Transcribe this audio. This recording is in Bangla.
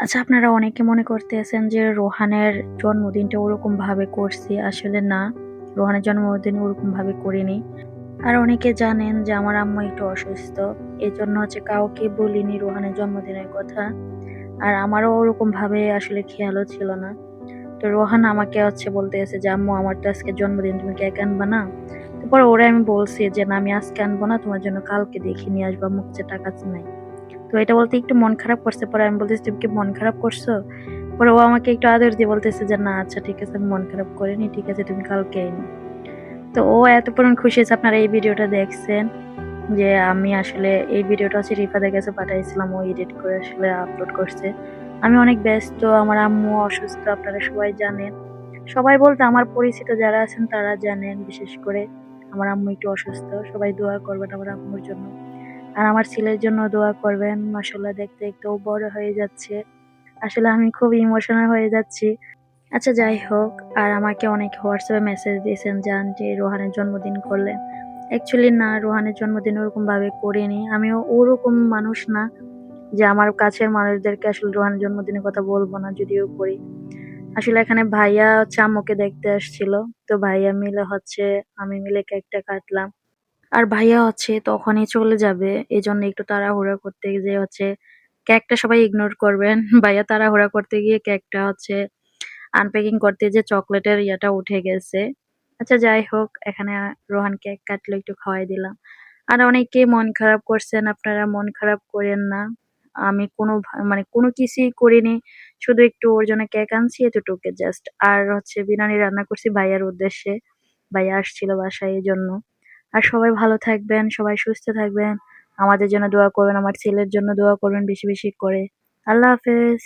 আচ্ছা, আপনারা অনেকে মনে করতেছেন যে রোহানের জন্মদিনটা ওরকম ভাবে করছি। আসলে না, রোহানের জন্মদিন ওরকম ভাবে করিনি। আর অনেকে জানেন যে আমার আম্মু একটু অসুস্থ। এজন্য কাউকে বলিনি রোহানের জন্মদিনের কথা। আর আমারও ওরকম ভাবে আসলে খেয়ালও ছিল না। তো রোহান আমাকে বলতেছে যে, "আম্মু আমার তো আজকে জন্মদিন, তুমি কেক আনবা না?" তো পরে ওরে আমি বলছি যে, "না, আমি আজকে আনবো না, তোমার জন্য কালকে দেখে নিয়ে আসবো, আম্মুর কাছে টাকা নাই।" তো এটা বলতে একটু মন খারাপ করছে। পরে আমি বলতেছি, "তুমি কি মন খারাপ করছো?" পরে ও আমাকে একটু আদর দিয়ে বলতেছে যে, "না, আচ্ছা ঠিক আছে, আমি মন খারাপ করিনি। ঠিক আছে, তুমি কালকে আইনো।" তো ও এত পরিমাণ খুশি হয়েছে। আপনারা এই ভিডিওটা দেখছেন যে আমি আসলে এই ভিডিওটা রিফাদের কাছে পাঠাইছিলাম। ও এডিট করে আসলে আপলোড করছে। আমি অনেক ব্যস্ত, আমার আম্মু অসুস্থ, আপনারা সবাই জানেন। সবাই বলতে আমার পরিচিত যারা আছেন তারা জানেন, বিশেষ করে আমার আম্মু একটু অসুস্থ। সবাই দোয়া করবেন আমার আম্মুর জন্য। আর আমার ছেলের জন্য দোয়া করবেন। মাশাআল্লাহ, দেখতে দেখতে ও বড় হয়ে যাচ্ছে। আসলে আমি খুব ইমোশনাল হয়ে যাচ্ছি। আচ্ছা, যাই হোক। আর আমাকে অনেকে হোয়াটসঅ্যাপে মেসেজ দিয়েছেন যে, "আন্টি রোহানের জন্মদিন করলেন।" অ্যাকচুয়ালি না, রোহানের জন্মদিন ওরকম ভাবে করিনি। আমিও ওরকম মানুষ না যে আমার কাছের মানুষদেরকে আসলে রোহানের জন্মদিনের কথা বলব না, যদিও করি। আসলে এখানে ভাইয়া আম্মুকে দেখতে আসছিল। তো ভাইয়া মিলে আমি মিলে কেকটা কাটলাম। আর ভাইয়া তখনই চলে যাবে। এজন্য একটু তাড়াহুড়া করতে যেয়ে কেকটা সবাই ইগনোর করবেন। ভাইয়া তাড়াহুড়া করতে গিয়ে কেকটা আনপ্যাকিং করতে যেয়ে চকোলেটের ইয়েটা উঠে গেছে। আচ্ছা, যাই হোক, এখানে রোহান কেক কাটলো, একটু খাওয়াই দিলাম। আর অনেকেই মন খারাপ করছেন, আপনারা মন খারাপ কইরেন না। আমি কোনো কিছুই করিনি। শুধু একটু ওর জন্য কেক আনছি, এতটুকু জাস্ট। আর বিরিয়ানি রান্না করছি ভাইয়ার উদ্দেশ্যে। ভাইয়া আসছিল বাসায়, এজন্য। আর সবাই ভালো থাকবেন, সবাই সুস্থ থাকবেন। আমাদের জন্য দোয়া করবেন, আমার ছেলের জন্য দোয়া করবেন বেশি, বেশি করে। আল্লাহ হাফেজ।